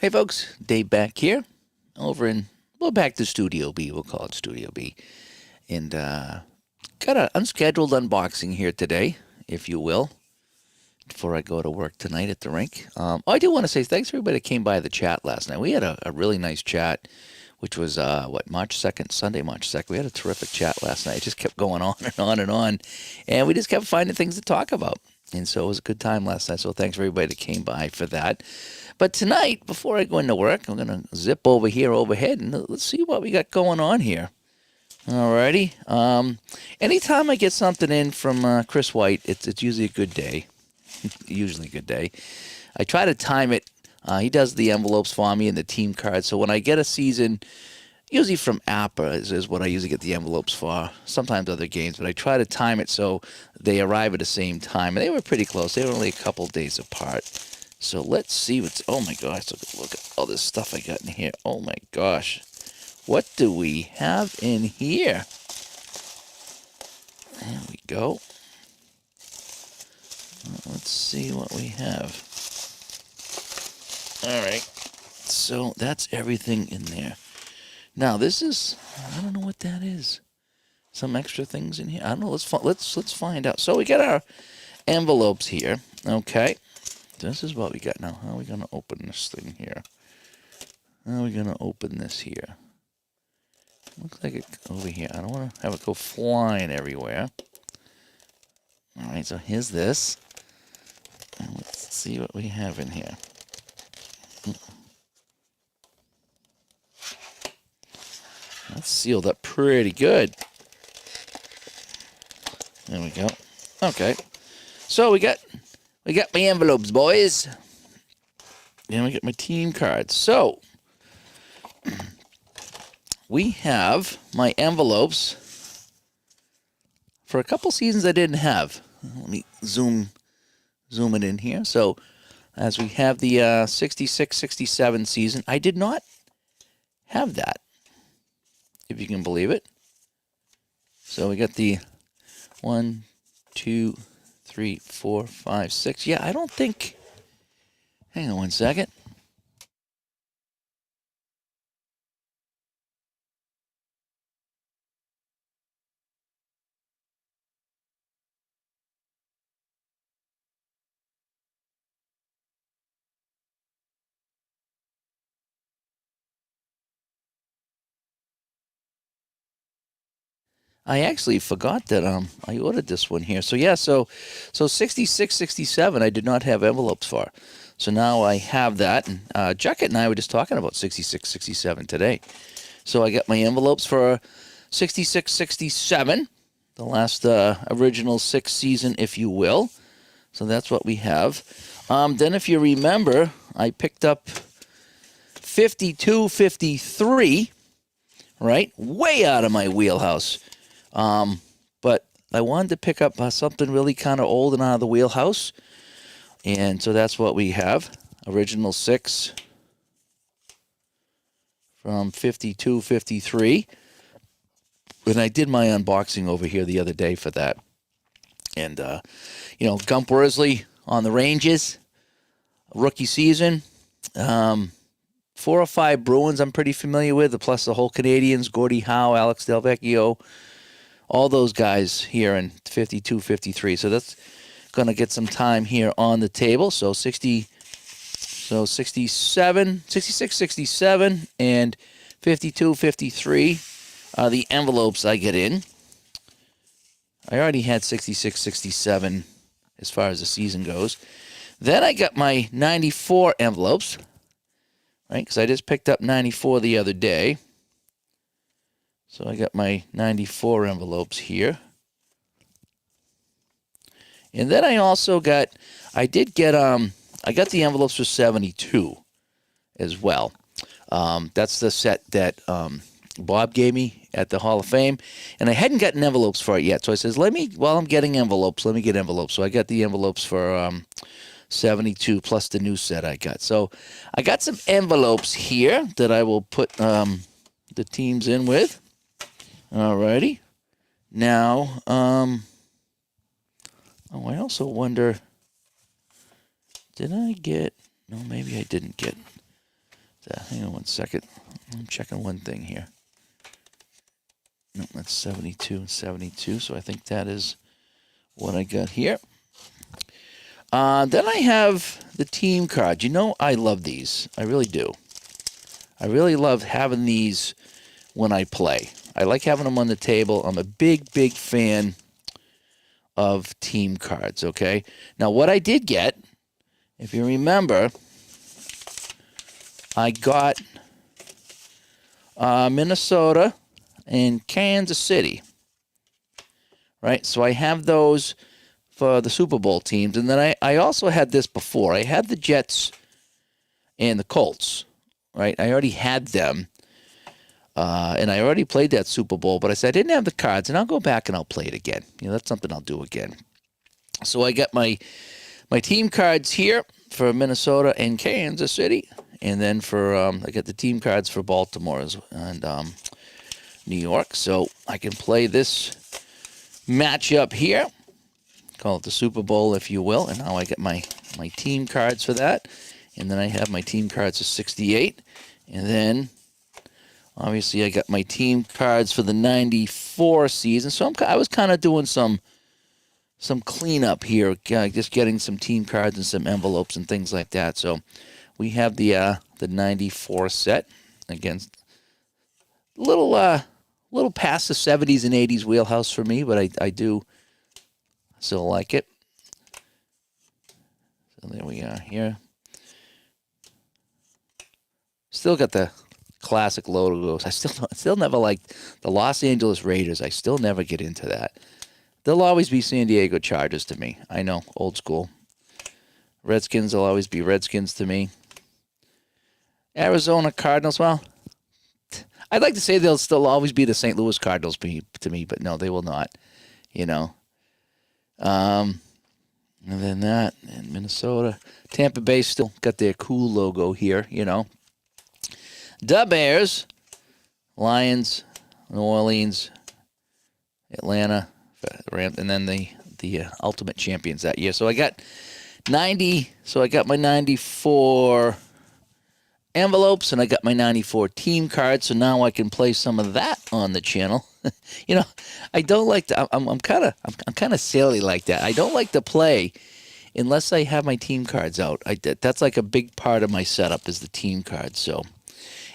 Hey folks, Dave back here, over in, well, back to Studio B, we'll call it Studio B. And got an unscheduled unboxing here today, if you will, before I go to work tonight at the rink. I do want to say thanks to everybody that came by the chat last night. We had a really nice chat, which was, March 2nd, Sunday, March 2nd. We had a terrific chat last night. It just kept going on and on and on. And we just kept finding things to talk about. And so it was a good time last night. So thanks for everybody that came by for that. But tonight, before I go into work, I'm going to zip over here overhead and let's see what we got going on here. Alrighty. Anytime I get something in from Chris White, it's usually a good day. Usually a good day. I try to time it. He does the envelopes for me and the team cards. So when I get a season, usually from APBA is what I usually get the envelopes for. Sometimes other games, but I try to time it so they arrive at the same time. And they were pretty close. They were only a couple days apart. So let's see what's... Oh my gosh, look at all this stuff I got in here. Oh my gosh. What do we have in here? There we go. Let's see what we have. All right. So that's everything in there. Now this is... I don't know what that is. Some extra things in here. I don't know. Let's find out. So we got our envelopes here. Okay. This is what we got now. How are we going to open this thing here? How are we going to open this here? Looks like it's over here. I don't want to have it go flying everywhere. All right, so here's this. And let's see what we have in here. That's sealed up pretty good. There we go. Okay. So we got my envelopes, boys. And we got my team cards. So we have my envelopes for a couple seasons I didn't have. Let me zoom it in here. So as we have the 66-67 season, I did not have that, if you can believe it. So we got the 1, 2, 3, 4, 5, 6. Yeah, I don't think... Hang on one second. I actually forgot that I ordered this one here. So yeah, so 66, 67 I did not have envelopes for. So now I have that. And Jacket and I were just talking about 66, 67 today. So I got my envelopes for 66, 67, the last original 6 season, if you will. So that's what we have. Then if you remember, I picked up 52, 53, right? Way out of my wheelhouse. But I wanted to pick up something really kind of old and out of the wheelhouse. And so that's what we have. Original 6 from 52, 53. And I did my unboxing over here the other day for that. And, Gump Worsley on the Rangers, rookie season. 4 or 5 Bruins I'm pretty familiar with, plus the whole Canadians, Gordie Howe, Alex Delvecchio. All those guys here in 52, 53. So that's going to get some time here on the table. So 67, 66, 67, and 52, 53 are the envelopes I get in. I already had 66, 67 as far as the season goes. Then I got my 94 envelopes, right? Because I just picked up 94 the other day. So I got my 94 envelopes here. And then I also got, I got the envelopes for 72 as well. That's the set that Bob gave me at the Hall of Fame. And I hadn't gotten envelopes for it yet. So I says, while I'm getting envelopes, let me get envelopes. So I got the envelopes for 72 plus the new set I got. So I got some envelopes here that I will put the teams in with. Alrighty. Now, I also wonder, did I get, no, maybe I didn't get Hang on 1 second. I'm checking one thing here. No, that's 72 and 72. So I think that is what I got here. Then I have the team cards. You know, I love these. I really do. I really love having these when I play. I like having them on the table. I'm a big, big fan of team cards, okay? Now, what I did get, if you remember, I got Minnesota and Kansas City, right? So I have those for the Super Bowl teams. And then I also had this before. I had the Jets and the Colts, right? I already had them. And I already played that Super Bowl, but I said I didn't have the cards, and I'll go back and I'll play it again. You know, that's something I'll do again. So I got my team cards here for Minnesota and Kansas City, and then for I got the team cards for Baltimore and New York. So I can play this matchup here. Call it the Super Bowl, if you will. And now I get my team cards for that, and then I have my team cards for 68, and then obviously, I got my team cards for the 94 season. So I was kind of doing some cleanup here, just getting some team cards and some envelopes and things like that. So we have the 94 set. Again, little past the 70s and 80s wheelhouse for me, but I do still like it. So there we are here. Still got the classic logos. I still never liked the Los Angeles Raiders. I still never get into that. They'll always be San Diego Chargers to me. I know, old school. Redskins will always be Redskins to me. Arizona Cardinals, well, I'd like to say they'll still always be the St. Louis Cardinals to me, but no, they will not. You know. And then that, and Minnesota. Tampa Bay still got their cool logo here, you know. The Bears, Lions, New Orleans, Atlanta, and then the ultimate champions that year. So I got 90. So I got my 94 envelopes, and I got my 94 team cards. So now I can play some of that on the channel. You know, I don't like to. I'm kind of silly like that. I don't like to play unless I have my team cards out. That's like a big part of my setup is the team cards. So.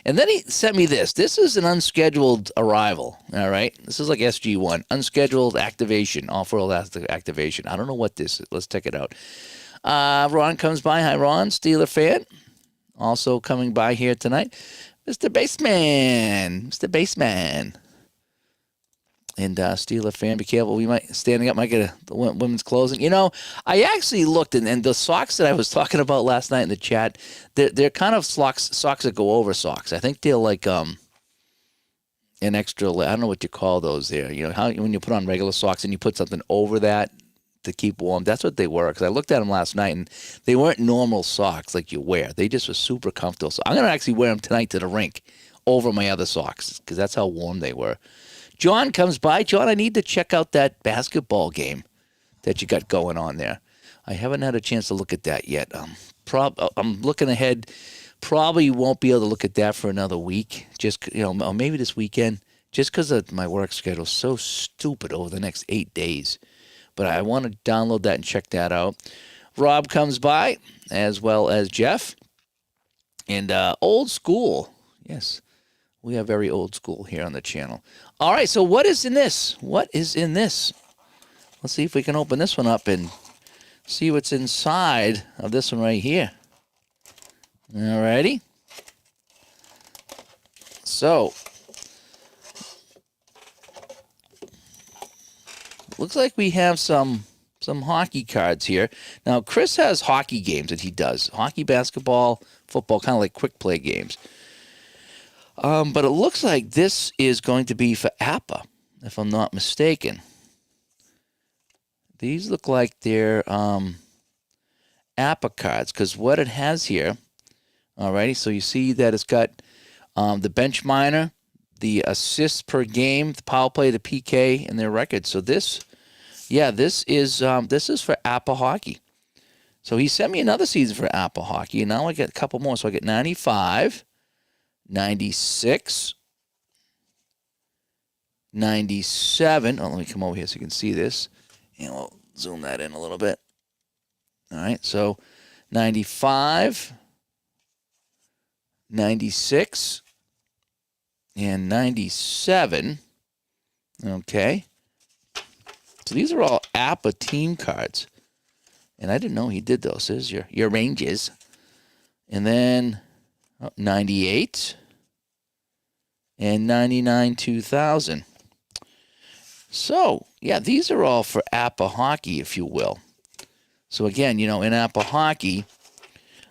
And then he sent me this. This is an unscheduled arrival, all right? This is like SG1, unscheduled activation, off-world activation. I don't know what this is. Let's check it out. Ron comes by. Hi, Ron, Steeler fan. Also coming by here tonight, Mr. Baseman. Mr. Baseman. And Steeler fan, be careful. We might, standing up, might get the women's closing. You know, I actually looked, and the socks that I was talking about last night in the chat, they're kind of socks that go over socks. I think they're like an extra, I don't know what you call those there. You know, how when you put on regular socks and you put something over that to keep warm, that's what they were. Because I looked at them last night, and they weren't normal socks like you wear. They just were super comfortable. So I'm going to actually wear them tonight to the rink over my other socks because that's how warm they were. John comes by. John, I need to check out that basketball game that you got going on there. I haven't had a chance to look at that yet. I'm looking ahead. Probably won't be able to look at that for another week. Just, you know, or maybe this weekend. Just because of my work schedule is so stupid over the next 8 days. But I want to download that and check that out. Rob comes by, as well as Jeff. And old school. Yes. We are very old school here on the channel. All right, so what is in this? What is in this? Let's see if we can open this one up and see what's inside of this one right here. All righty. So, looks like we have some hockey cards here. Now, Chris has hockey games that he does. Hockey, basketball, football, kind of like quick play games. But it looks like this is going to be for APBA, if I'm not mistaken. These look like they're APBA cards, because what it has here, alrighty, so you see that it's got the bench minor, the assists per game, the power play, the PK, and their records. So this is for APBA hockey. So he sent me another season for APBA hockey, and now I get a couple more. So I get 95. 96, 97. Oh, let me come over here so you can see this. And we'll zoom that in a little bit. All right, so 95, 96, and 97. Okay. So these are all APBA team cards. And I didn't know he did those. There's your ranges. And then 98 and 99 2000. So, yeah, these are all for APBA hockey, if you will. So, again, in APBA hockey,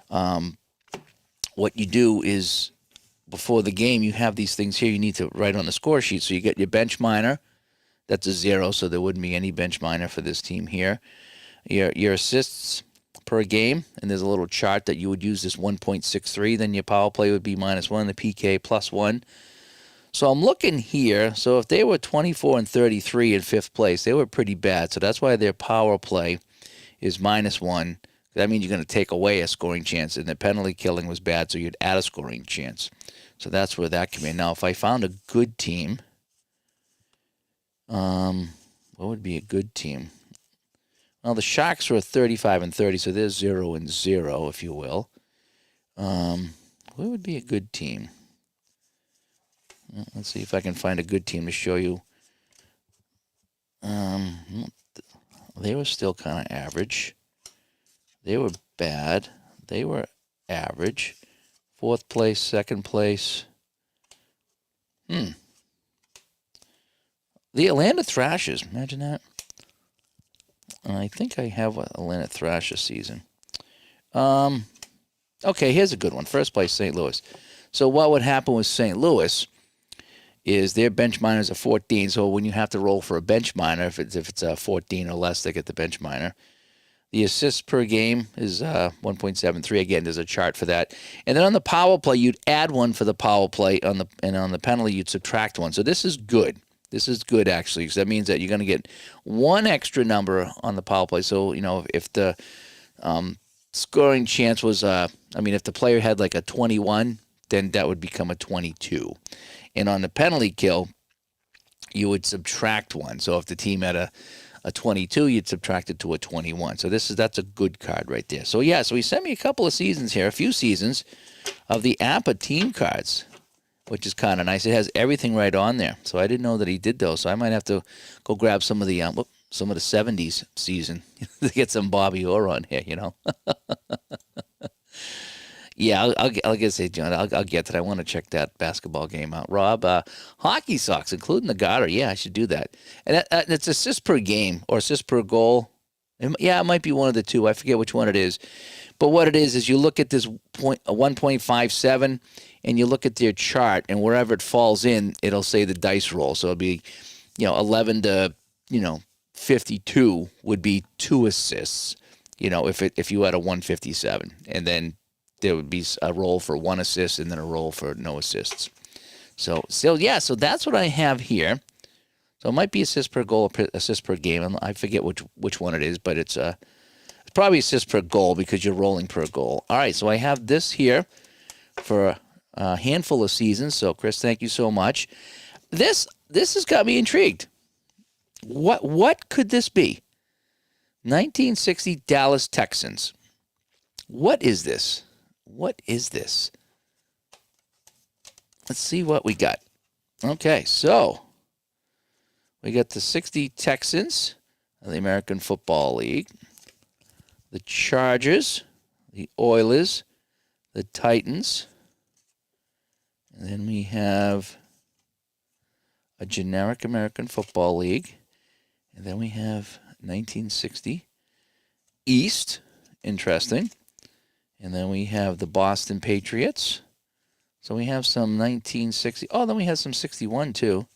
what you do is before the game, you have these things here you need to write on the score sheet. So you get your bench minor. That's a 0, so there wouldn't be any bench minor for this team here. Your assists per game, and there's a little chart that you would use this 1.63. Then your power play would be -1, the PK +1. So I'm looking here. So if they were 24 and 33 in 5th place, they were pretty bad. So that's why their power play is -1. That means you're going to take away a scoring chance. And the penalty killing was bad, so you'd add a scoring chance. So that's where that came in. Now, if I found a good team, what would be a good team? Well, the Sharks were 35 and 30, so they're 0 and 0, if you will. What would be a good team? Let's see if I can find a good team to show you. They were still kind of average. They were bad. They were average. 4th place, 2nd place. The Atlanta Thrashers. Imagine that. I think I have an Atlanta Thrasher season. Okay, here's a good one. 1st place, St. Louis. So what would happen with St. Louis is their bench minors are 14. So when you have to roll for a bench minor, if it's a 14 or less, they get the bench minor. The assists per game is 1.73. Again, there's a chart for that. And then on the power play, you'd add 1 for the power play. On the penalty, you'd subtract 1. So this is good. This is good, actually, because that means that you're going to get 1 extra number on the power play. So, if the scoring chance was, if the player had like a 21, then that would become a 22. And on the penalty kill, you would subtract 1. So if the team had a 22, you'd subtract it to a 21. So that's a good card right there. So, yeah, so he sent me a couple of seasons here, a few seasons of the APBA team cards, which is kind of nice. It has everything right on there. So I didn't know that he did those. So I might have to go grab some of the 70s season to get some Bobby Orr on here, Yeah, I'll get say, John. I'll get to that. I want to check that basketball game out. Rob, hockey socks, including the garter. Yeah, I should do that. And it's assists per game or assists per goal. It might be one of the two. I forget which one it is. But what it is you look at this 1.57, and you look at their chart, and wherever it falls in, it'll say the dice roll. So it'll be, 11 to 52 would be 2 assists. If you had a 157, and then there would be a roll for 1 assist and then a roll for no assists. So that's what I have here. So it might be assist per goal, assist per game. I forget which one it is, but it's probably assist per goal because you're rolling per goal. All right, so I have this here for a handful of seasons. So, Chris, thank you so much. This has got me intrigued. What could this be? 1960 Dallas Texans. What is this? What is this? Let's see what we got. Okay, so we got the 60 Texans of the American Football League, the Chargers, the Oilers, the Titans, and then we have a generic American Football League, and then we have 1960 East, interesting. And then we have the Boston Patriots. So we have some 1960. Oh, then we have some 61 too.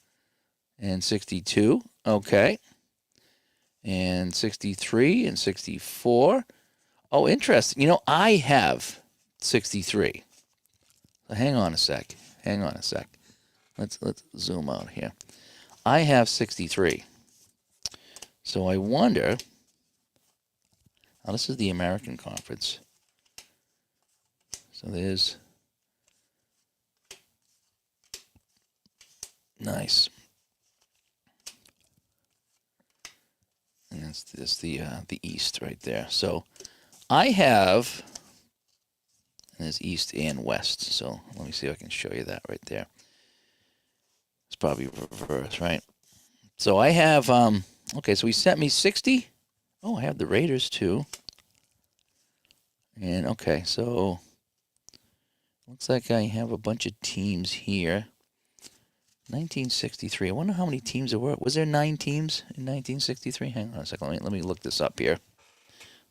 And 62. Okay. And 63 and 64. Oh, interesting. I have 63. So hang on a sec. Let's zoom out here. I have 63. So I wonder. Oh, this is the American Conference. So there's Nice. And that's the East right there. So I have, and there's East and West. So let me see if I can show you that right there. It's probably reverse, right? So I have, okay, so he sent me 60. Oh, I have the Raiders too. And okay, so looks like I have a bunch of teams here. 1963. I wonder how many teams there were. Was there 9 teams in 1963? Hang on a second. Let me look this up here.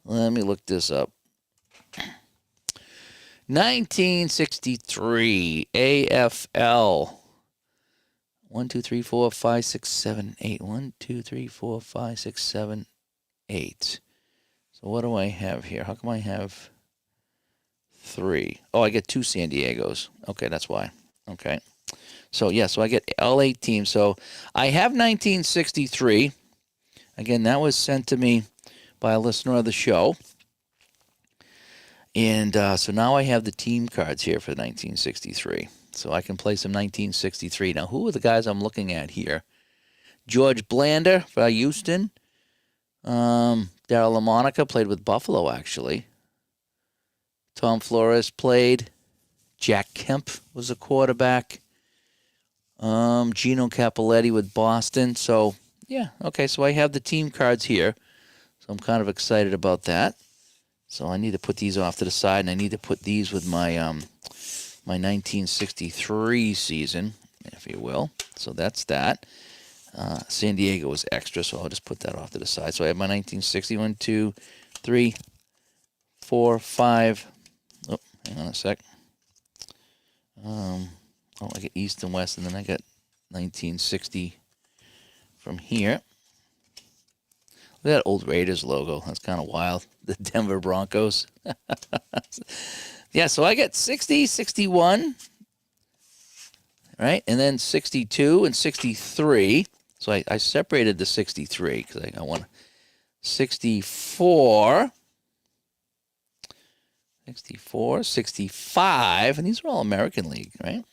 Let me look this up. 1963 AFL. 1, 2, 3, 4, 5, 6, 7, 8. 1, 2, 3, 4, 5, 6, 7, 8. So what do I have here? How come I have 3? Oh, I get 2 San Diegos. Okay, that's why. Okay. So, yeah, so I get all 8 teams. So I have 1963. Again, that was sent to me by a listener of the show. And so now I have the team cards here for 1963. So I can play some 1963. Now, who are the guys I'm looking at here? George Blander for Houston. Darryl LaMonica played with Buffalo, actually. Tom Flores played. Jack Kemp was a quarterback. Gino Cappelletti with Boston. So, yeah, okay, so I have the team cards here. So I'm kind of excited about that. So I need to put these off to the side, and I need to put these with my my 1963 season, if you will. So that's that. San Diego was extra, so I'll just put that off to the side. So I have my 1960. 1, 2, 3, 4, 5. Oh, hang on a sec. I get East and West, and then I got 1960 from here. Look at that old Raiders logo. That's kind of wild. The Denver Broncos. Yeah, so I got 60, 61, right? And then 62 and 63. So I separated the 63 because I want 64, 64, 65, and these are all American League, right?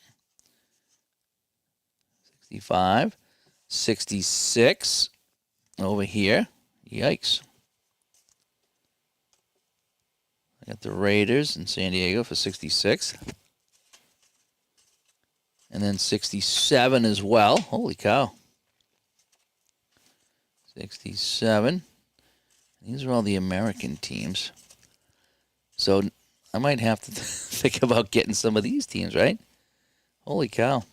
65, 66 over here. Yikes. I got the Raiders in San Diego for 66. And then 67 as well. Holy cow. 67. These are all the American teams. So I might have to think about getting some of these teams, right? Holy cow.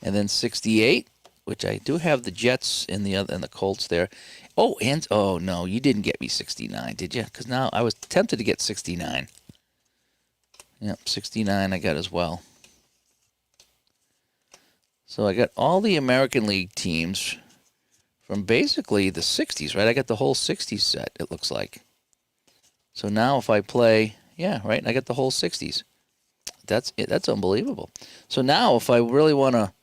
And then 68, which I do have the Jets and the Colts there. Oh, and oh no, you didn't get me 69, did you? Because now I was tempted to get 69. Yep, 69 I got as well. So I got all the American League teams from basically the 60s, right? I got the whole 60s set, it looks like. So now if I play, yeah, right, I got the whole 60s. That's it. That's unbelievable. So now if I really want to,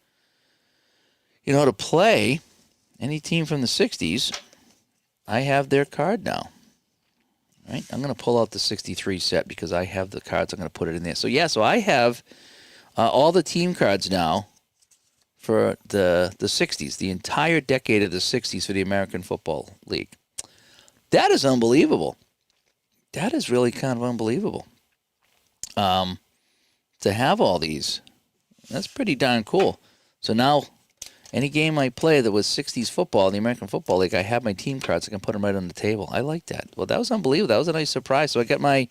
to play any team from the 60s, I have their card now. Right? I'm going to pull out the 63 set because I have the cards. I'm going to put it in there. So, yeah, so I have all the team cards now for the 60s, the entire decade of the 60s for the American Football League. That is unbelievable. That is really kind of unbelievable. To have all these, that's pretty darn cool. So now, any game I play that was 60s football in the American Football League, I have my team cards. I can put them right on the table. I like that. Well, that was unbelievable. That was a nice surprise. So I got my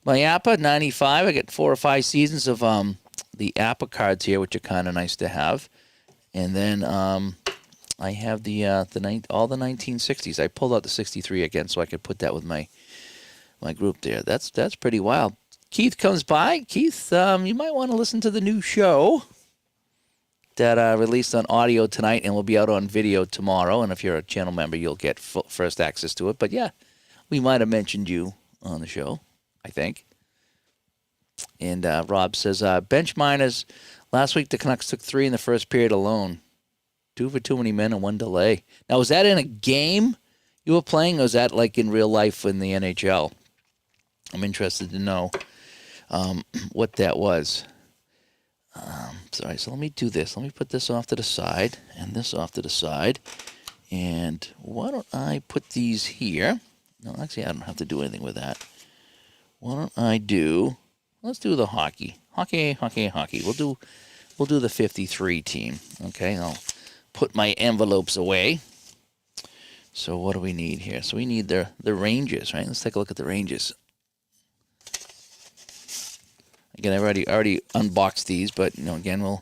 APBA 95. I got 4 or 5 seasons of the APBA cards here, which are kind of nice to have. And then I have all the 1960s. I pulled out the 63 again, so I could put that with my group there. That's pretty wild. Keith comes by. Keith, you might want to listen to the new show that released on audio tonight and will be out on video tomorrow. And if you're a channel member, you'll get first access to it. But, yeah, we might have mentioned you on the show, I think. And Rob says, bench miners, last week the Canucks took 3 in the first period alone. 2 for too many men and 1 delay. Now, was that in a game you were playing, or was that like in real life in the NHL? I'm interested to know what that was. Sorry, so let me do this. Let me put this off to the side and this off to the side. And why don't I put these here? No, actually, I don't have to do anything with that. Why don't I do? Let's do the hockey. Hockey. We'll do the 53 team. Okay, I'll put my envelopes away. So what do we need here? So we need the ranges, right? Let's take a look at the ranges. Again, I've already unboxed these, but again,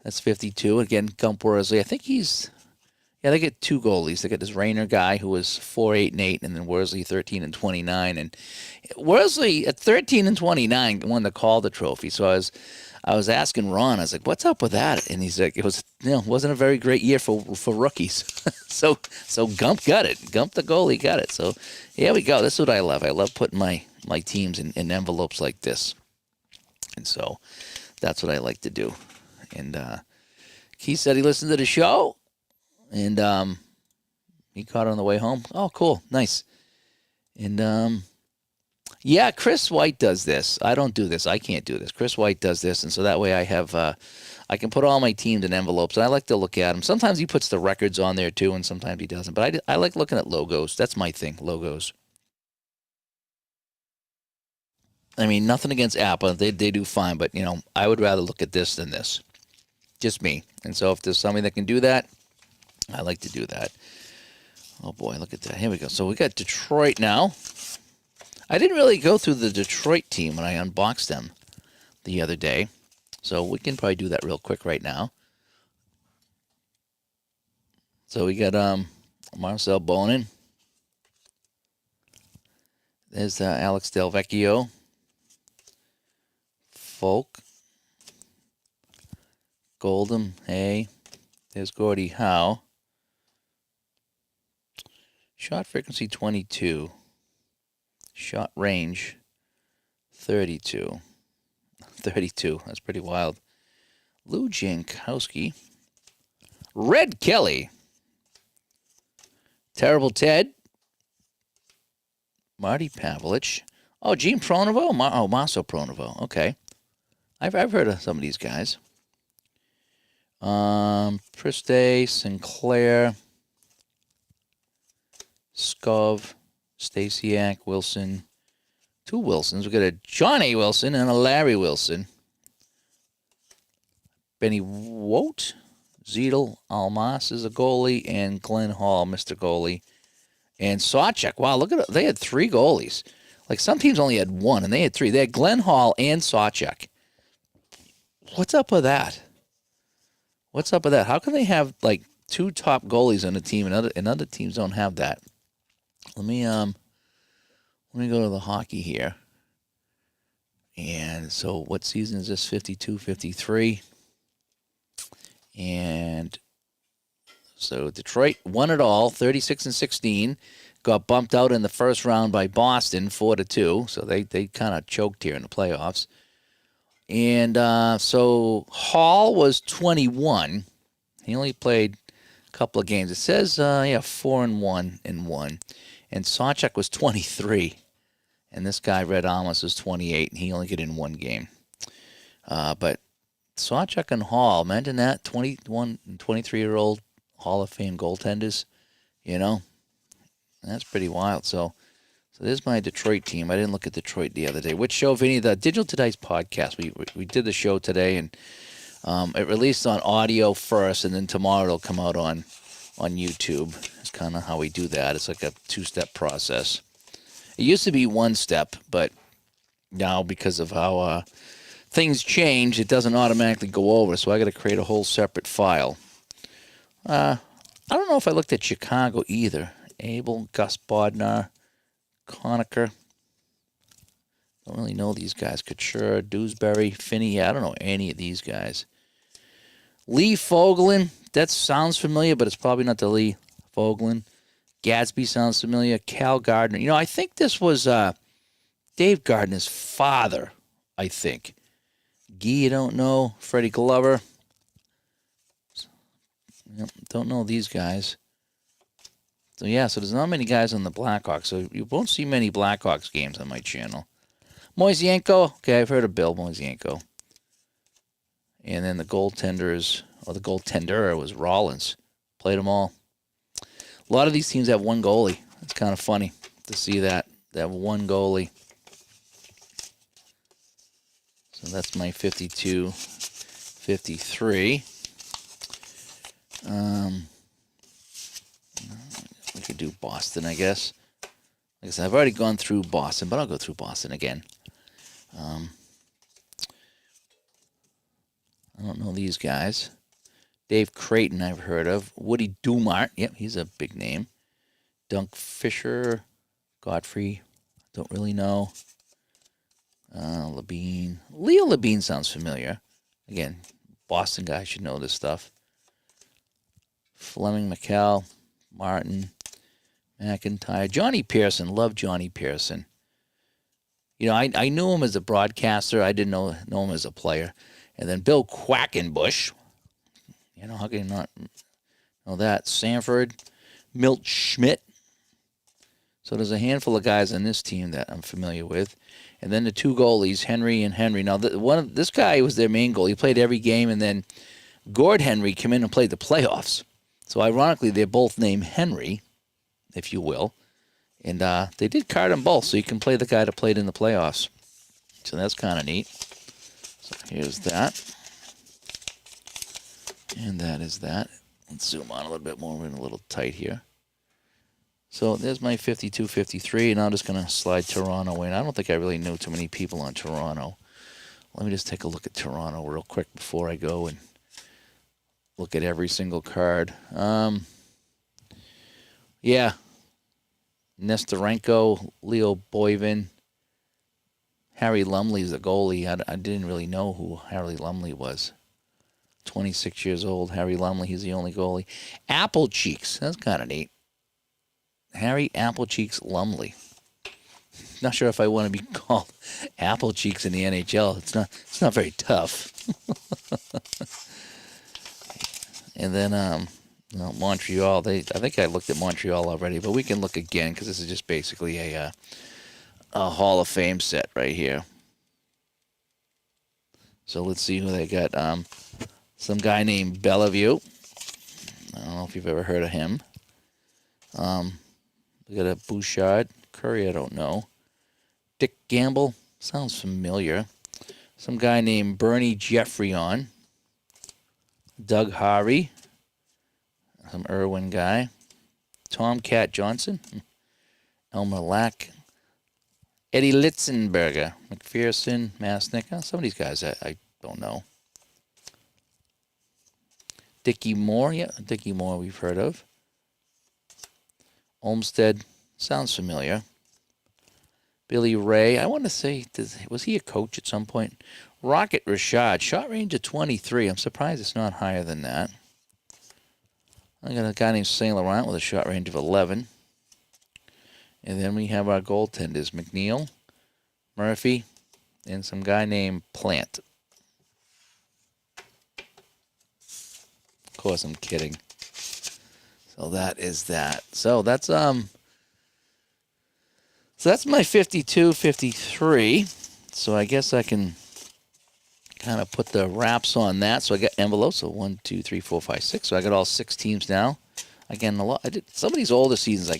that's 52. Again, Gump Worsley. I think they get two goalies. They got this Rayner guy who was 4-8-8, and then Worsley 13-29. And Worsley at 13-29 won the Calder Trophy. So I was asking Ron, I was like, "What's up with that?" And he's like, "It wasn't a very great year for rookies." so Gump got it. Gump the goalie got it. So here we go. This is what I love. I love putting my teams in envelopes like this. And so that's what I like to do. And Keith said he listened to the show, and he caught it on the way home. Oh, cool. Nice. And yeah, Chris White does this. I don't do this. I can't do this. Chris White does this, and so that way I have I can put all my teams in envelopes, and I like to look at them. Sometimes he puts the records on there too, and sometimes he doesn't. But I like looking at logos. That's my thing, logos. I mean, nothing against APBA. They do fine, but, I would rather look at this than this. Just me. And so if there's somebody that can do that, I like to do that. Oh, boy, look at that. Here we go. So we got Detroit now. I didn't really go through the Detroit team when I unboxed them the other day. So we can probably do that real quick right now. So we got Marcel Bonin. There's Alex Delvecchio. Folk. Goldham. Hey. There's Gordie Howe. Shot frequency 22. Shot range 32. 32. That's pretty wild. Lou Jankowski. Red Kelly. Terrible Ted. Marty Pavelich. Oh, Gene Pronovo? Maso Pronovo. Okay. I've heard of some of these guys. Priste, Sinclair, Skov, Stasiak, Wilson. Two Wilsons. We've got a John A. Wilson and a Larry Wilson. Benny Wout, Zedel, Almas is a goalie, and Glenn Hall, Mr. Goalie. And Sawchuk. Wow, look at it. They had three goalies. Like some teams only had one, and they had three. They had Glenn Hall and Sawchuk. What's up with that? What's up with that? How can they have like two top goalies on a team and other teams don't have that? Let me go to the hockey here. And so what season is this? 52, 53. And so Detroit won it all, 36-16. Got bumped out in the first round by Boston, 4-2. So they kind of choked here in the playoffs. And so Hall was 21. He only played a couple of games. It says 4-1 and 1. And Sawchuk was 23. And this guy, Red Almas, was 28, and he only got in one game. But Sawchuk and Hall, imagine that, 21 and 23-year-old Hall of Fame goaltenders, That's pretty wild. So there's my Detroit team. I didn't look at Detroit the other day. Which show, Vinny? The Digital Today's podcast. We did the show today, and it released on audio first, and then tomorrow it'll come out on YouTube. It's kind of how we do that. It's like a two-step process. It used to be one step, but now because of how things change, it doesn't automatically go over. So I got to create a whole separate file. I don't know if I looked at Chicago either. Abel, Gus Bodnar, Conacher. Don't really know these guys. Couture, Dewsbury, Finney. Yeah, I don't know any of these guys. Lee Fogelin. That sounds familiar, but it's probably not the Lee Fogelin. Gadsby sounds familiar. Cal Gardner. I think this was Dave Gardner's father, I think. Guy, I don't know. Freddie Glover. Don't know these guys. So, so there's not many guys on the Blackhawks. So you won't see many Blackhawks games on my channel. Moisienko. Okay, I've heard of Bill Moisienko. And then the goaltenders, or the goaltender was Rollins. Played them all. A lot of these teams have one goalie. It's kind of funny to see that. They have one goalie. So that's my 52, 53. We could do Boston, I guess. Like I said, I've already gone through Boston, but I'll go through Boston again. I don't know these guys. Dave Creighton, I've heard of. Woody Dumart, yep, he's a big name. Dunk Fisher, Godfrey, don't really know. Labine. Leo Labine sounds familiar. Again, Boston guy should know this stuff. Fleming, McCall, Martin, McIntyre. Johnny Pearson. Love Johnny Pearson. You know, I knew him as a broadcaster. I didn't know him as a player. And then Bill Quackenbush. You know, how can you not know that? Sanford, Milt Schmidt. So there's a handful of guys on this team that I'm familiar with. And then the two goalies, Henry and Henry. Now, this guy was their main goal. He played every game, and then Gord Henry came in and played the playoffs. So ironically, they're both named Henry, if you will. And they did card them both, so you can play the guy that played in the playoffs. So that's kind of neat. So here's that. And that is that. Let's zoom on a little bit more. We're in a little tight here. So there's my 52, 53, and I'm just going to slide Toronto in. I don't think I really know too many people on Toronto. Let me just take a look at Toronto real quick before I go and look at every single card. Yeah. Nestorenko, Leo Boivin, Harry Lumley's the goalie. I didn't really know who Harry Lumley was. 26 years old, Harry Lumley. He's the only goalie. Apple Cheeks. That's kind of neat. Harry Apple Cheeks Lumley. Not sure if I want to be called Apple Cheeks in the NHL. It's not very tough. And then Montreal. I think I looked at Montreal already, but we can look again because this is just basically a Hall of Fame set right here. So let's see who they got. Some guy named Bellevue. I don't know if you've ever heard of him. We got a Bouchard. Curry, I don't know. Dick Gamble. Sounds familiar. Some guy named Bernie Jeffreyon. Doug Harvey. Some Irwin guy. Tom Cat Johnson. Elmer Lack. Eddie Litzenberger. McPherson. Masnick. Some of these guys I don't know. Dickie Moore. Yeah, Dickie Moore we've heard of. Olmsted, sounds familiar. Billy Ray, I want to say, was he a coach at some point? Rocket Rashad, shot range of 23. I'm surprised it's not higher than that. I got a guy named St. Laurent with a shot range of 11. And then we have our goaltenders, McNeil, Murphy, and some guy named Plant. Of course, I'm kidding. So that is that. So that's my 52, 53. So I guess I can kind of put the wraps on that. So I got envelopes. So 1, 2, 3, 4, 5, 6. So I got all 6 teams now. Again, I did some of these older seasons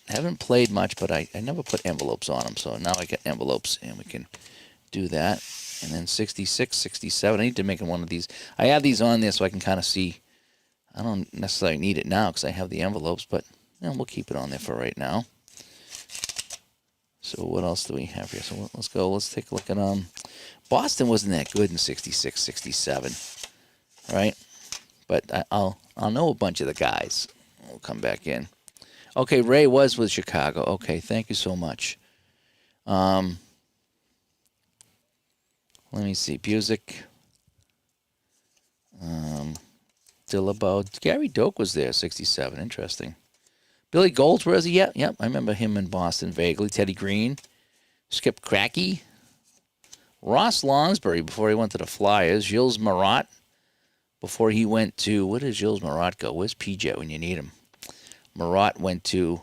haven't played much, but I never put envelopes on them. So now I got envelopes, and we can do that. And then 66, 67. I need to make one of these. I have these on there so I can kind of see. I don't necessarily need it now because I have the envelopes, but we'll keep it on there for right now. So what else do we have here? So let's go. Let's take a look at Boston wasn't that good in 66, 67, right? But I'll know a bunch of the guys. We'll come back in. Okay, Ray was with Chicago. Okay, thank you so much. Let me see. Busick. Dillabaugh. Gary Doak was there, 67. Interesting. Billy Goldsworthy, yep. I remember him in Boston vaguely. Teddy Green. Skip Crackey. Ross Lonsbury before he went to the Flyers. Gilles Marat before he went to, where did Gilles Marat go? Where's PJ when you need him? Marat went to,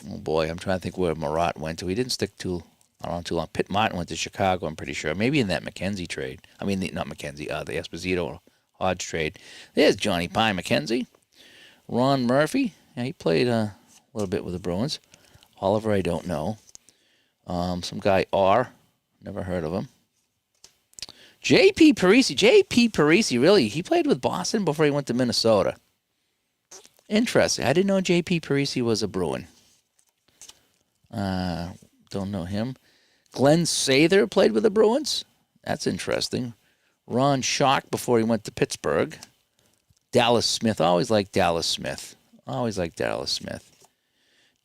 oh boy, I'm trying to think where Marat went to. He didn't stick too Not on too long. Pitt Martin went to Chicago, I'm pretty sure. Maybe in that McKenzie trade. I mean, not McKenzie, the Esposito Hodge trade. There's Johnny Pye McKenzie. Ron Murphy. Yeah, he played a little bit with the Bruins. Oliver, I don't know. Some guy, R. Never heard of him. J.P. Parisi, really? He played with Boston before he went to Minnesota. Interesting. I didn't know J.P. Parisi was a Bruin. Don't know him. Glenn Sather played with the Bruins. That's interesting. Ron Schock before he went to Pittsburgh. Dallas Smith. Always liked Dallas Smith.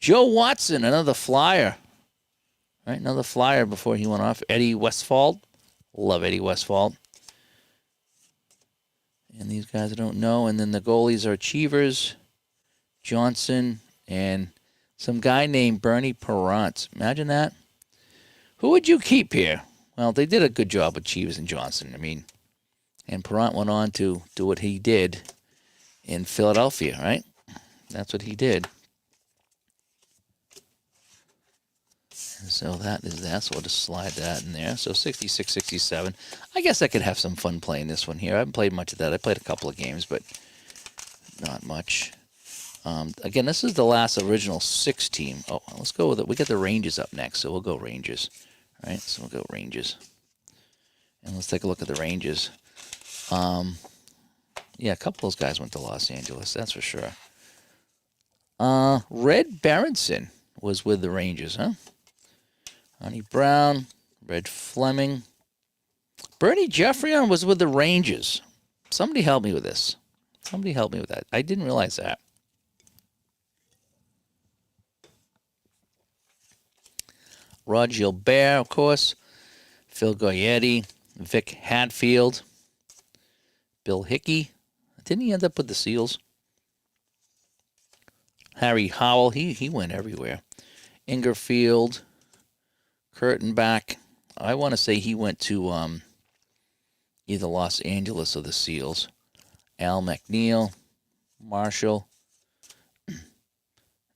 Joe Watson, another Flyer. Right, another Flyer before he went off. Eddie Westfall. Love Eddie Westfall. And these guys I don't know. And then the goalies are Cheevers, Johnson, and some guy named Bernie Perrant. Imagine that. Who would you keep here? Well, they did a good job with Cheevers and Johnson. I mean, and Perrant went on to do what he did in Philadelphia, right? That's what he did. And so that is that. So we'll just slide that in there. So 66, 67. I guess I could have some fun playing this one here. I haven't played much of that. I played a couple of games, but not much. Again, this is the last original 6 team. Oh, let's go with it. We got the Rangers up next, so we'll go Rangers. All right, so we'll go Rangers. And let's take a look at the Rangers. Yeah, a couple of those guys went to Los Angeles, that's for sure. Red Berenson was with the Rangers, huh? Honey Brown, Red Fleming. Bernie Jeffrion was with the Rangers. Somebody help me with this. Somebody help me with that. I didn't realize that. Rod Gilbert, of course. Phil Goyetti. Vic Hadfield. Bill Hickey. Didn't he end up with the Seals? Harry Howell. He went everywhere. Ingerfield. Kurtenbach. I want to say he went to either Los Angeles or the Seals. Al McNeil. Marshall.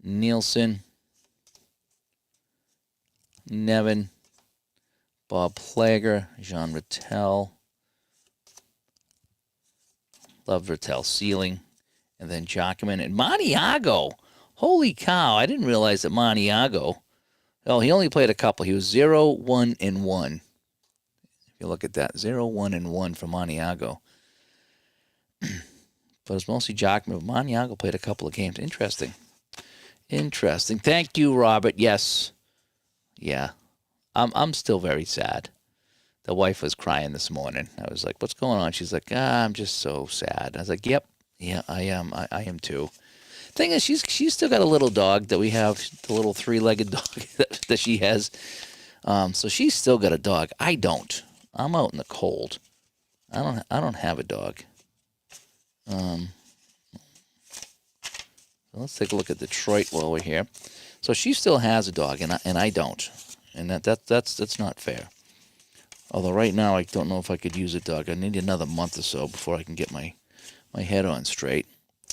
Nielsen. Nevin, Bob Plager, Jean Rattel, loved Rattel Sealing, and then Jockman and Maniago. Holy cow, I didn't realize that Maniago, oh, he only played a couple. He was 0-1-1. If you look at that, 0-1-1 for Maniago. But it's mostly Jockman. Maniago played a couple of games. Interesting. Thank you, Robert. Yes. Yeah, I'm still very sad. The wife was crying this morning. I was like, what's going on? She's like, I'm just so sad. I was like, yep, yeah, I am. I am too. Thing is, she's still got a little dog that we have, the little 3-legged dog that she has. So she's still got a dog. I don't. I'm out in the cold. I don't have a dog. So let's take a look at Detroit while we're here. So she still has a dog, and I don't, and that's not fair. Although right now I don't know if I could use a dog. I need another month or so before I can get my head on straight.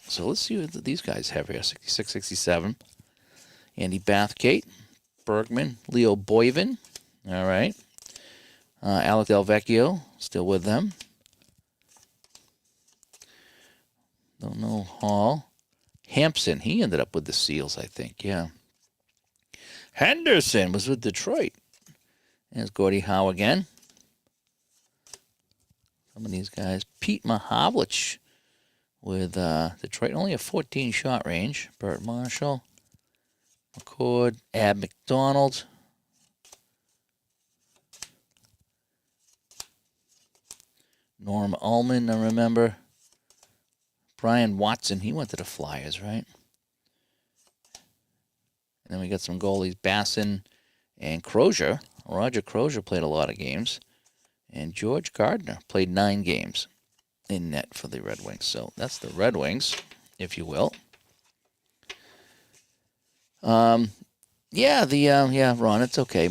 So let's see what these guys have here. 66, 67. Andy Bathgate, Bergman, Leo Boyven. All right. Alec Del Vecchio, still with them. Don't know Hall. Hampson, he ended up with the Seals, I think, yeah. Henderson was with Detroit. There's Gordie Howe again. Some of these guys. Pete Mahavlich with Detroit. Only a 14-shot range. Burt Marshall. McCord. Ab McDonald. Norm Ullman, I remember. Brian Watson. He went to the Flyers, right? And then we got some goalies, Basson and Crozier. Roger Crozier played a lot of games. And George Gardner played 9 games in net for the Red Wings. So that's the Red Wings, if you will. Ron, it's okay.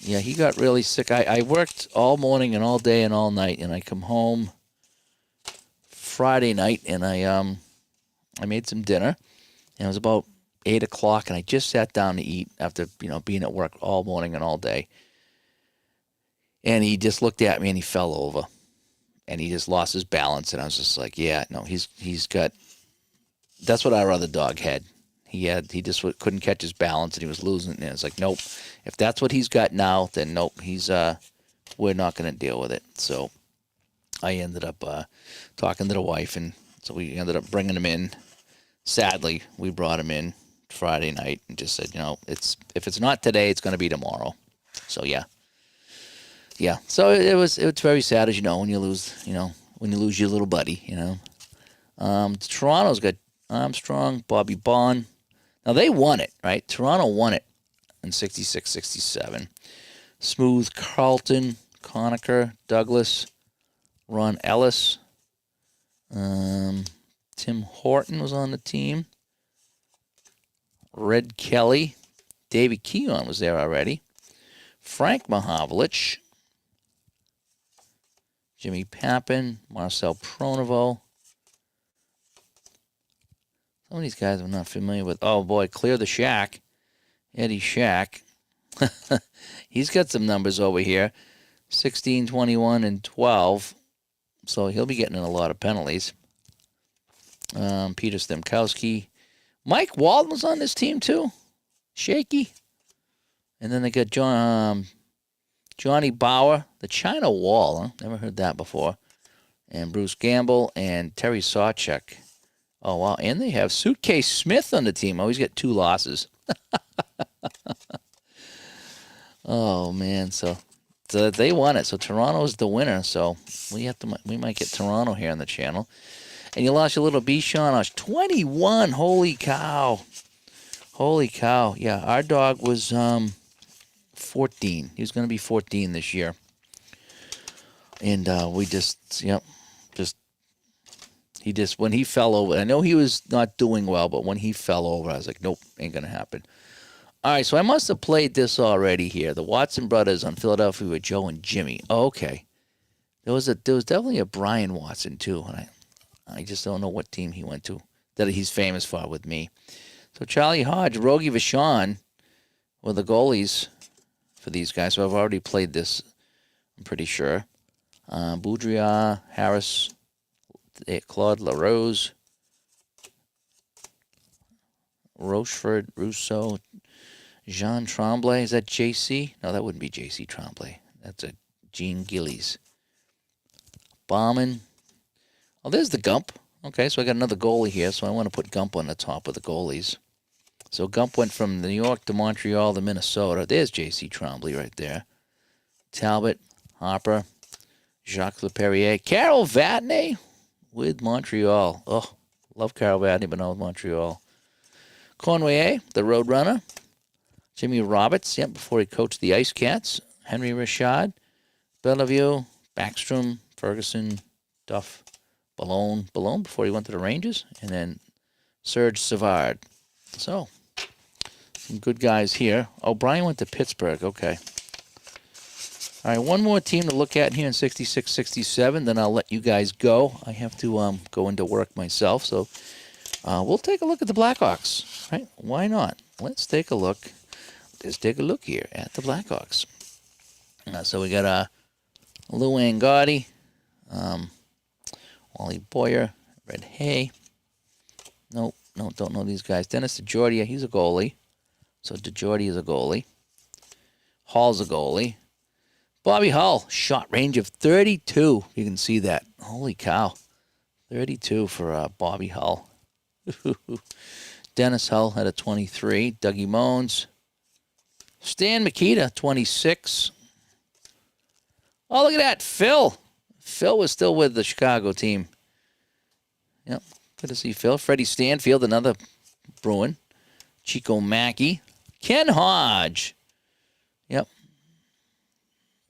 He got really sick. I worked all morning and all day and all night, and I come home Friday night, and I made some dinner. And it was about 8 o'clock, and I just sat down to eat after, being at work all morning and all day. And he just looked at me and he fell over. And he just lost his balance. And I was just like, yeah, no, he's got, that's what our other dog had. He just couldn't catch his balance and he was losing it. And it's like, nope, if that's what he's got now, then nope, we're not going to deal with it. So I ended up talking to the wife, and so we ended up bringing him in. Sadly, we brought him in Friday night and just said, if it's not today, it's going to be tomorrow. So yeah. So it's very sad, as you know, when you lose your little buddy. Toronto's got Armstrong, Bobby Bond. Now they won it, right? Toronto won it in 66-67. Smooth, Carlton, Conacher, Douglas, Ron Ellis, Tim Horton was on the team. Red Kelly, Davey Keon was there already. Frank Mahavlich, Jimmy Pappin, Marcel Pronovo. Some of these guys I'm not familiar with. Oh, boy, Clear the Shack. Eddie Shack. He's got some numbers over here. 16, 21, and 12. So he'll be getting in a lot of penalties. Peter Stemkowski. Mike Walton was on this team, too. Shaky. And then they got Johnny Bauer, the China Wall. Huh? Never heard that before. And Bruce Gamble and Terry Sawchuk. Oh, wow. And they have Suitcase Smith on the team. Oh, he's got 2 losses. Oh, man. So they won it. So Toronto's the winner. So we might get Toronto here on the channel. And you lost your little Bichon. 21. Holy cow. Holy cow. Yeah, our dog was 14. He was going to be 14 this year. And when he fell over, I know he was not doing well, but when he fell over, I was like, nope, ain't going to happen. All right, so I must have played this already here. The Watson brothers on Philadelphia with Joe and Jimmy. Oh, okay. There was definitely a Brian Watson, too. And I just don't know what team he went to that he's famous for with me. So Charlie Hodge, Rogie Vachon were the goalies for these guys. So I've already played this, I'm pretty sure. Boudria, Harris, Claude LaRose, Rochefort, Rousseau, Jean Tremblay. Is that JC? No, that wouldn't be JC Tremblay. That's a Gene Gillies. Bauman. Oh, there's the Gump. Okay, so I got another goalie here, so I want to put Gump on the top of the goalies. So Gump went from New York to Montreal to Minnesota. There's J.C. Tremblay right there. Talbot, Harper, Jacques Leperrier. Carol Vatney with Montreal. Oh, love Carol Vatney, but not with Montreal. Conway, the Roadrunner. Jimmy Roberts, before he coached the Ice Cats. Henry Richard, Bellevue, Backstrom, Ferguson, Duff, Ballone before he went to the Rangers. And then Serge Savard. So, some good guys here. Oh, Brian went to Pittsburgh. Okay. All right, one more team to look at here in 66-67, then I'll let you guys go. I have to go into work myself, so we'll take a look at the Blackhawks, right? Why not? Let's take a look. Let's take a look here at the Blackhawks. So we got Lou Angotti, Wally Boyer, Red Hay. Nope, don't know these guys. Dennis DeJordia, he's a goalie. So DeJordia is a goalie. Hall's a goalie. Bobby Hull, shot range of 32. You can see that. Holy cow. 32 for Bobby Hull. Dennis Hull had a 23. Dougie Moans. Stan Mikita, 26. Oh, look at that. Phil. Phil was still with the Chicago team. Yep. Good to see Phil. Freddie Stanfield, another Bruin. Chico Mackey. Ken Hodge. Yep.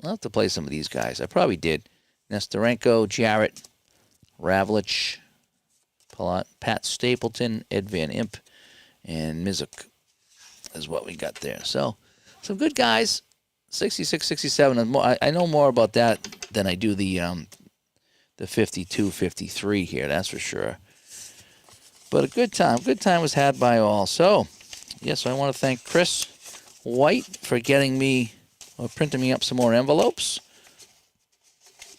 I'll have to play some of these guys. I probably did. Nestorenko, Jarrett, Ravlich, Pat Stapleton, Ed Van Imp, and Mizuk is what we got there. So, some good guys. 66, 67. I know more about that than I do the 52, 53 here, that's for sure. But a good time. Good time was had by all. So, yes, I want to thank Chris White for getting me, or printing me up some more envelopes.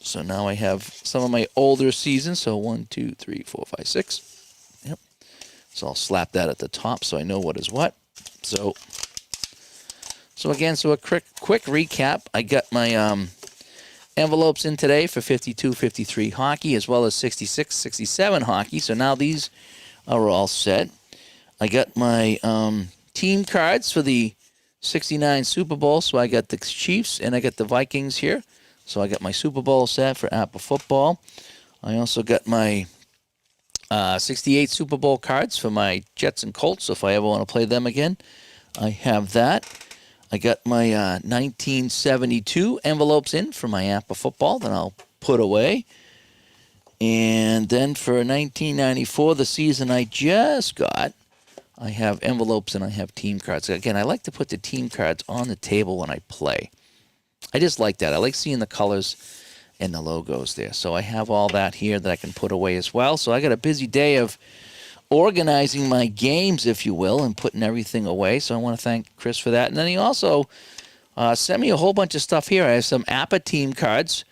So now I have some of my older seasons. So 1, 2, 3, 4, 5, 6. Yep. So I'll slap that at the top so I know what is what. So again, a quick recap. I got my envelopes in today for 52, 53 hockey, as well as 66, 67 hockey. So now these are all set. I got my team cards for the 69 Super Bowl. So I got the Chiefs and I got the Vikings here. So I got my Super Bowl set for APBA football. I also got my 68 Super Bowl cards for my Jets and Colts. So if I ever want to play them again, I have that. I got my 1972 envelopes in for my APBA football that I'll put away. And then for 1994, the season I just got, I have envelopes and I have team cards. Again, I like to put the team cards on the table when I play. I just like that. I like seeing the colors and the logos there. So I have all that here that I can put away as well. So I got a busy day of organizing my games, if you will, and putting everything away. So I want to thank Chris for that. And then he also sent me a whole bunch of stuff here. I have some APBA team cards,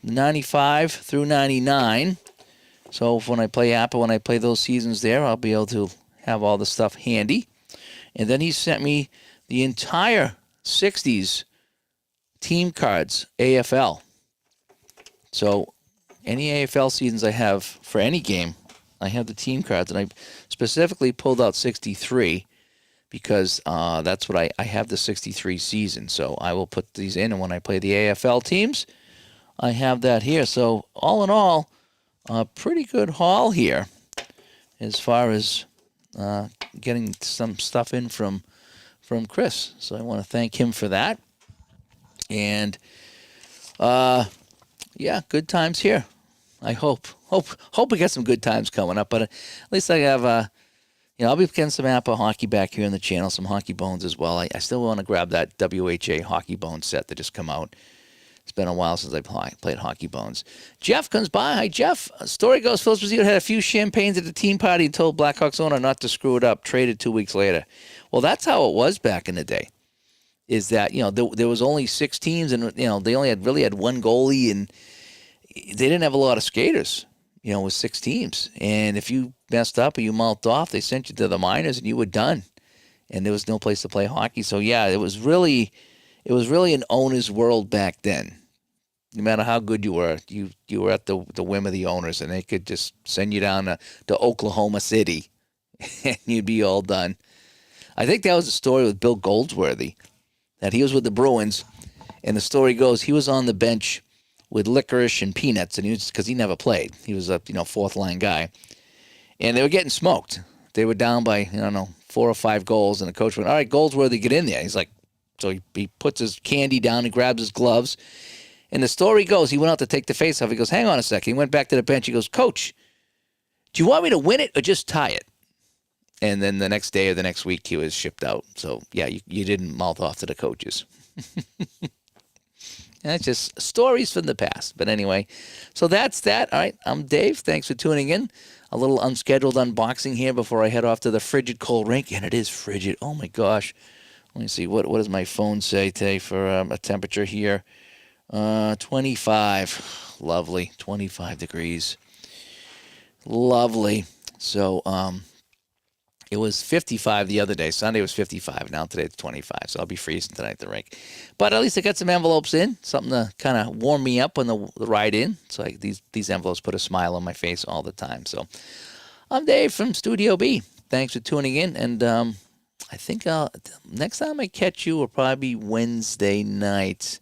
95 through 99. So when I play APBA, when I play those seasons there, I'll be able to have all the stuff handy. And then he sent me the entire 60s team cards, AFL. So any AFL seasons I have for any game, I have the team cards, and I specifically pulled out 63 because that's what I have, the 63 season. So I will put these in, and when I play the AFL teams, I have that here. So all in all, a pretty good haul here as far as getting some stuff in from Chris. So I want to thank him for that. And yeah, good times here. I hope we get some good times coming up. But at least I have I'll be getting some APBA hockey back here on the channel, some hockey bones as well. I still want to grab that WHA hockey bone set that just come out. It's been a while since I played hockey bones. Jeff comes by. Hi, Jeff. Story goes, Phil Esposito had a few champagnes at the team party and told Blackhawks owner not to screw it up. Traded 2 weeks later. Well, that's how it was back in the day. Is that, there was only 6 teams, and, they only had one goalie, and they didn't have a lot of skaters, with 6 teams. And if you messed up or you mouthed off, they sent you to the minors and you were done. And there was no place to play hockey. So, yeah, it was really an owner's world back then. No matter how good you were, you were at the whim of the owners, and they could just send you down to Oklahoma City, and you'd be all done. I think that was the story with Bill Goldsworthy, that he was with the Bruins, and the story goes he was on the bench with licorice and peanuts, and because he never played. He was a fourth line guy, and they were getting smoked. They were down by 4 or 5 goals, and the coach went, "All right, Goldsworthy, get in there." He's like, so he puts his candy down and grabs his gloves, and the story goes he went out to take the face off. He goes, "Hang on a second." He went back to the bench. He goes, "Coach, do you want me to win it or just tie it?" And then the next day or the next week, he was shipped out. So, yeah, you didn't mouth off to the coaches. That's just stories from the past. But anyway, so that's that. All right, I'm Dave. Thanks for tuning in. A little unscheduled unboxing here before I head off to the frigid cold rink. And it is frigid. Oh, my gosh. Let me see. What does my phone say today for a temperature here? 25. Lovely. 25 degrees. Lovely. So, it was 55 the other day. Sunday was 55. Now today it's 25. So I'll be freezing tonight at the rink. But at least I got some envelopes in. Something to kind of warm me up on the ride in. So these envelopes put a smile on my face all the time. So I'm Dave from Studio B. Thanks for tuning in. And I think next time I catch you will probably be Wednesday night.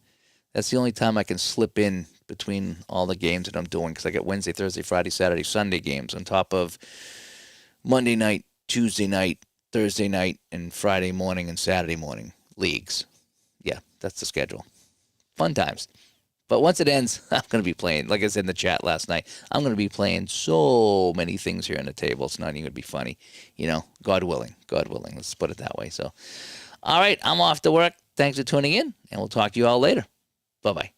That's the only time I can slip in between all the games that I'm doing, because I get Wednesday, Thursday, Friday, Saturday, Sunday games on top of Monday night, Tuesday night, Thursday night, and Friday morning and Saturday morning leagues. Yeah, that's the schedule. Fun times. But once it ends, I'm going to be playing, like I said in the chat last night, I'm going to be playing so many things here on the table. It's not even going to be funny. God willing. God willing. Let's put it that way. So, all right, I'm off to work. Thanks for tuning in, and we'll talk to you all later. Bye-bye.